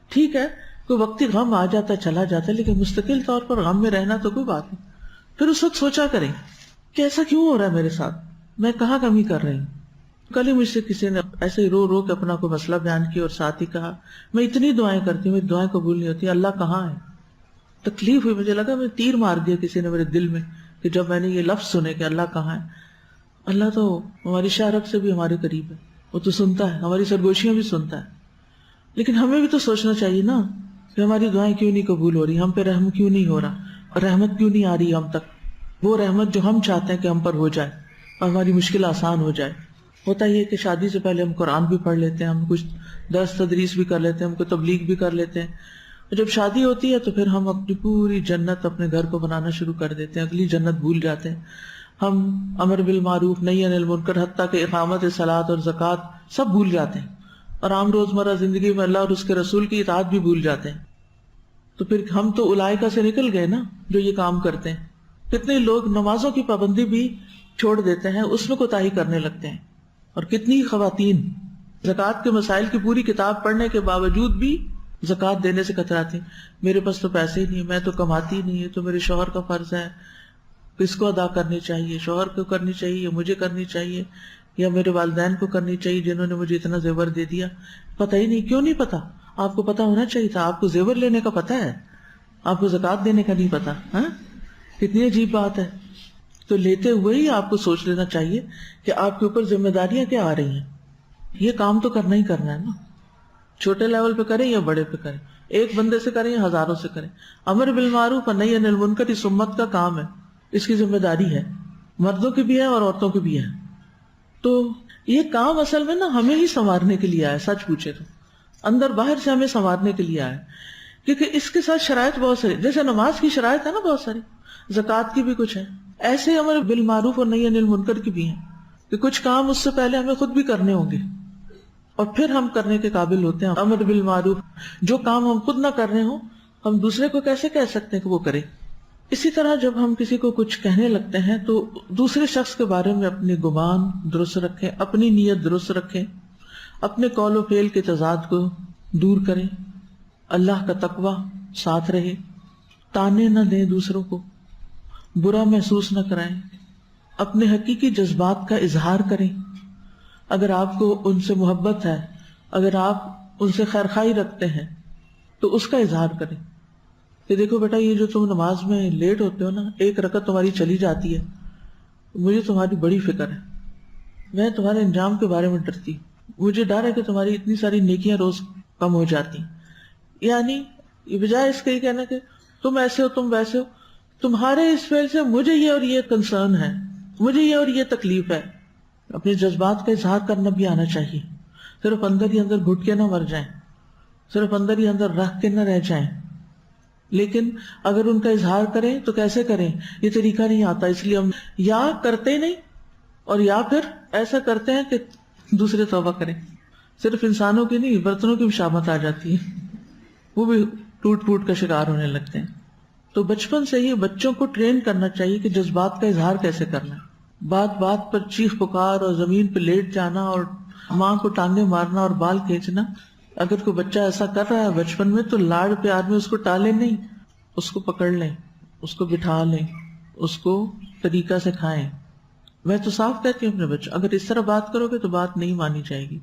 ٹھیک ہے کوئی وقتی غم آ جاتا ہے چلا جاتا ہے، لیکن مستقل طور پر غم میں رہنا تو کوئی بات نہیں. پھر اس وقت سوچا کریں کہ ایسا کیوں ہو رہا ہے میرے ساتھ، میں کہاں کمی کر رہی ہوں. کل ہی مجھ سے کسی نے ایسے ہی رو رو کے اپنا کوئی مسئلہ بیان کیا اور ساتھ ہی کہا میں اتنی دعائیں کرتی ہوں میری دعائیں قبول نہیں ہوتی، اللہ کہاں ہے؟ تکلیف ہوئی، مجھے لگا میں تیر مار دیا کسی نے میرے دل میں کہ جب میں نے یہ لفظ سنے کہ اللہ کہاں ہے۔ اللہ تو ہماری شاہ رب سے بھی ہمارے قریب ہے، وہ تو سنتا ہے، ہماری سرگوشیاں بھی سنتا ہے، لیکن ہمیں بھی تو سوچنا چاہیے نا کہ ہماری دعائیں کیوں نہیں قبول ہو رہی، ہم پہ رحم کیوں نہیں ہو رہا، اور رحمت کیوں نہیں آ رہی ہم تک، وہ رحمت جو ہم چاہتے ہیں کہ ہم پر ہو جائے اور ہماری مشکل آسان ہو جائے۔ ہوتا یہ کہ شادی سے پہلے ہم قرآن بھی پڑھ لیتے ہیں، ہم کچھ درس تدریس بھی کر لیتے ہیں، ہم کو تبلیغ بھی کر لیتے ہیں، اور جب شادی ہوتی ہے تو پھر ہم اپنی پوری جنت اپنے گھر کو بنانا شروع کر دیتے ہیں، اگلی جنت بھول جاتے ہیں۔ ہم امر بالمعروف نہی عن المنکر حتیٰ کہ اقامت صلاۃ اور زکوٰۃ سب بھول جاتے ہیں، اور عام روزمرہ زندگی میں اللہ اور اس کے رسول کی اطاعت بھی بھول جاتے ہیں۔ تو پھر ہم تو اولئک سے نکل گئے نا جو یہ کام کرتے ہیں۔ کتنے لوگ نمازوں کی پابندی بھی چھوڑ دیتے ہیں، اس میں کوتاہی کرنے لگتے ہیں، اور کتنی خواتین زکوٰۃ کے مسائل کی پوری کتاب پڑھنے کے باوجود بھی زکوٰۃ دینے سے کتراتی، میرے پاس تو پیسے ہی نہیں، میں تو کماتی نہیں، ہے تو میرے شوہر کا فرض ہے، کس کو ادا کرنی چاہیے، شوہر کو کرنی چاہیے یا مجھے کرنی چاہیے یا میرے والدین کو کرنی چاہیے جنہوں نے مجھے اتنا زیور دے دیا۔ پتہ ہی نہیں، کیوں نہیں پتا؟ آپ کو پتا ہونا چاہیے تھا، آپ کو زیور لینے کا پتا ہے، آپ کو زکوٰۃ دینے کا نہیں پتا۔ ہاں، کتنی عجیب بات ہے۔ تو لیتے ہوئے ہی آپ کو سوچ لینا چاہیے کہ آپ کے اوپر ذمہ داریاں کیا آ رہی ہیں، یہ کام تو کرنا ہی کرنا ہے نا، چھوٹے لیول پہ کریں یا بڑے پہ کریں، ایک بندے سے کریں یا ہزاروں سے کریں۔ امر بالمعروف اور نہی عن المنکر اس امت کا کام ہے، اس کی ذمہ داری ہے، مردوں کی بھی ہے اور عورتوں کی بھی ہے۔ تو یہ کام اصل میں نا ہمیں ہی سنوارنے کے لیے آیا، سچ پوچھے تو اندر باہر سے ہمیں سنوارنے کے لیے آیا، کیونکہ اس کے ساتھ شرائط بہت ساری، جیسے نماز کی شرائط ہے نا بہت ساری، زکوٰۃ کی بھی کچھ ہے، ایسے امر بالمعروف اور نہی عن المنکر کی بھی ہیں کہ کچھ کام اس سے پہلے ہمیں خود بھی کرنے ہوں گے اور پھر ہم کرنے کے قابل ہوتے ہیں۔ امر بالمعروف، جو کام ہم خود نہ کر رہے ہوں ہم دوسرے کو کیسے کہہ سکتے ہیں کہ وہ کرے۔ اسی طرح جب ہم کسی کو کچھ کہنے لگتے ہیں تو دوسرے شخص کے بارے میں اپنی گمان درست رکھیں، اپنی نیت درست رکھیں، اپنے قول و فعل کے تضاد کو دور کریں، اللہ کا تقوی ساتھ رہے، تانے نہ دیں دوسروں کو، برا محسوس نہ کرائیں، اپنے حقیقی جذبات کا اظہار کریں۔ اگر آپ کو ان سے محبت ہے، اگر آپ ان سے خیرخواہی رکھتے ہیں تو اس کا اظہار کریں کہ دیکھو بیٹا، یہ جو تم نماز میں لیٹ ہوتے ہو نا، ایک رکعت تمہاری چلی جاتی ہے، مجھے تمہاری بڑی فکر ہے، میں تمہارے انجام کے بارے میں ڈرتی ہوں، مجھے ڈر ہے کہ تمہاری اتنی ساری نیکیاں روز کم ہو جاتی۔ یعنی بجائے اس کے یہ کہنا کہ تم ایسے ہو تم ویسے ہو، تمہارے اس فعل سے مجھے یہ اور یہ کنسرن ہے، مجھے یہ اور یہ تکلیف ہے۔ اپنے جذبات کا اظہار کرنا بھی آنا چاہیے، صرف اندر ہی اندر گھٹ کے نہ مر جائیں، صرف اندر ہی اندر رکھ کے نہ رہ جائیں۔ لیکن اگر ان کا اظہار کریں تو کیسے کریں، یہ طریقہ نہیں آتا، اس لیے ہم یا کرتے نہیں اور یا پھر ایسا کرتے ہیں کہ دوسرے توبہ کریں۔ صرف انسانوں کی نہیں، برتنوں کی بھی شامت آ جاتی ہے، وہ بھی ٹوٹ پھوٹ کا شکار ہونے لگتے ہیں۔ تو بچپن سے ہی بچوں کو ٹرین کرنا چاہیے کہ جذبات کا اظہار کیسے کرنا ہے۔ بات بات پر چیخ پکار اور زمین پہ لیٹ جانا اور ماں کو ٹانگیں مارنا اور بال کھینچنا، اگر کوئی بچہ ایسا کر رہا ہے بچپن میں تو لاڑ پیار میں اس کو ٹالیں نہیں، اس کو پکڑ لیں، اس کو بٹھا لیں، اس کو طریقہ سکھائیں۔ میں تو صاف کہتی ہوں اپنے بچوں، اگر اس طرح بات کرو گے تو بات نہیں مانی جائے گی،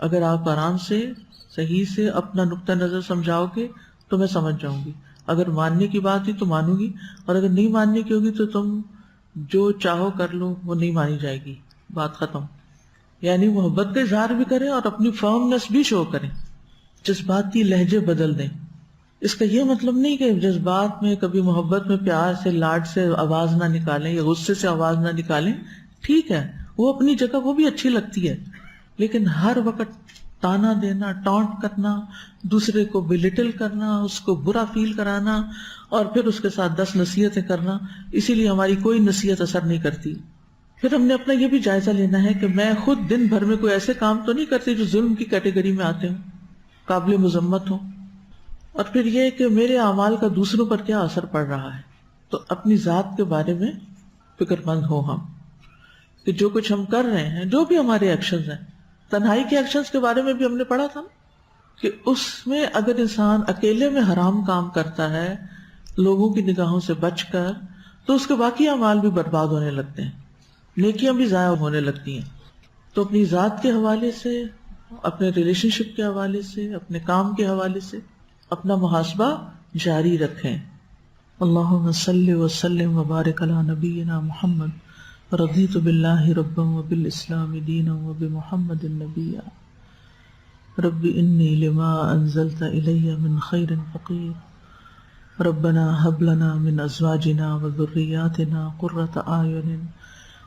اگر آپ آرام سے صحیح سے اپنا نقطہ نظر سمجھاؤ گے تو میں سمجھ جاؤں گی، اگر ماننے کی بات ہی تو مانوں گی، اور اگر نہیں ماننے کی ہوگی تو تم جو چاہو کر لو، وہ نہیں مانی جائے گی، بات ختم۔ یعنی محبت کا اظہار بھی کریں اور اپنی فرمنس بھی شو کریں، جذباتی لہجے بدل دیں۔ اس کا یہ مطلب نہیں کہ جذبات میں کبھی محبت میں پیار سے لاڈ سے آواز نہ نکالیں یا غصے سے آواز نہ نکالیں، ٹھیک ہے، وہ اپنی جگہ وہ بھی اچھی لگتی ہے، لیکن ہر وقت تانا دینا، ٹانٹ کرنا، دوسرے کو بلٹل کرنا، اس کو برا فیل کرانا اور پھر اس کے ساتھ 10 نصیحتیں کرنا، اسی لیے ہماری کوئی نصیحت اثر نہیں کرتی۔ پھر ہم نے اپنا یہ بھی جائزہ لینا ہے کہ میں خود دن بھر میں کوئی ایسے کام تو نہیں کرتی جو ظلم کی کیٹیگری میں آتے ہوں، قابل مذمت ہوں، اور پھر یہ کہ میرے اعمال کا دوسروں پر کیا اثر پڑ رہا ہے۔ تو اپنی ذات کے بارے میں فکر مند ہو ہم کہ جو کچھ ہم کر رہے ہیں، جو بھی ہمارے ایکشنز ہیں، تنہائی کے ایکشنز کے بارے میں بھی ہم نے پڑھا تھا کہ اس میں اگر انسان اکیلے میں حرام کام کرتا ہے لوگوں کی نگاہوں سے بچ کر، تو اس کے باقی اعمال بھی برباد ہونے لگتے ہیں، نیکیاں بھی ضائع ہونے لگتی ہیں۔ تو اپنی ذات کے حوالے سے، اپنے ریلیشن شپ کے حوالے سے، اپنے کام کے حوالے سے اپنا محاسبہ جاری رکھیں. اللہم صلی وسلم وبارک علی نبینا محمد رضیت باللہ ربا وبالاسلام دینا وبمحمد نبیا. رب انی لما انزلت الی من خیر فقیر. ربنا هب لنا من ازواجنا وذریاتنا قرۃ اعین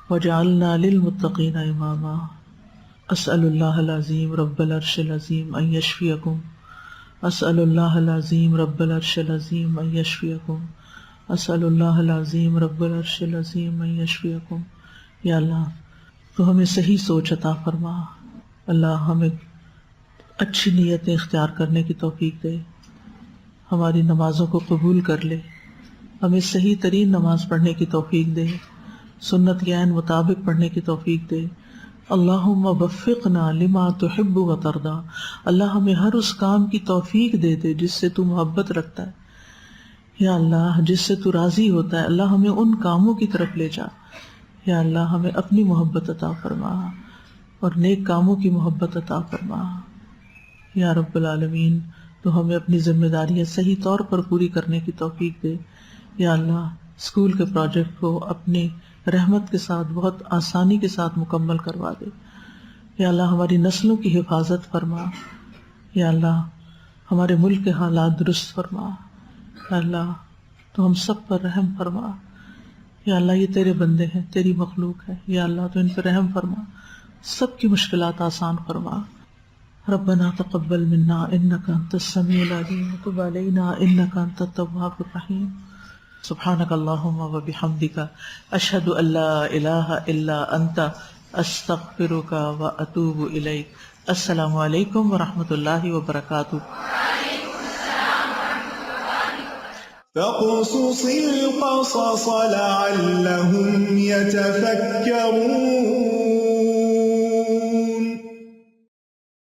واجعلنا للمتقین اماما. اسأل اللہ العظیم رب العرش العظیم ان یشفیکم. اسأل اللہ العظیم رب العرش العظیم ان یشفیکم. اسأل اللہ العظیم رب العرش العظیم ان یشفیکم. یا اللہ تو ہمیں صحیح سوچ عطا فرما. اللہ ہمیں اچھی نیتیں اختیار کرنے کی توفیق دے. ہماری نمازوں کو قبول کر لے. ہمیں صحیح ترین نماز پڑھنے کی توفیق دے. سنت کے عین مطابق پڑھنے کی توفیق دے. اللہم وفقنا لما تحب و ترضا. اللہ ہمیں ہر اس کام کی توفیق دے دے جس سے تو محبت رکھتا ہے. یا اللہ جس سے تو راضی ہوتا ہے، اللہ ہمیں ان کاموں کی طرف لے جا. یا اللہ ہمیں اپنی محبت عطا فرما اور نیک کاموں کی محبت عطا فرما. یا رب العالمین تو ہمیں اپنی ذمہ داریاں صحیح طور پر پوری کرنے کی توفیق دے. یا اللہ اسکول کے پروجیکٹ کو اپنی رحمت کے ساتھ بہت آسانی کے ساتھ مکمل کروا دے. یا اللہ ہماری نسلوں کی حفاظت فرما. یا اللہ ہمارے ملک کے حالات درست فرما. یا اللہ تو ہم سب پر رحم فرما. یا اللہ یہ تیرے بندے ہیں، تیری مخلوق ہے. یا اللہ تو ان پر رحم فرما، سب کی مشکلات آسان فرما. ربنا تقبل منا انک انت السمیع العلیم وتب علینا انک انت التواب الرحیم. سبحانک اللہم وبحمدک اشہد ان لا الہ الا انت استغفرک واتوب الیک. السلام علیکم ورحمۃ اللہ وبرکاتہ. فاقصص القصص لعلهم يتفكرون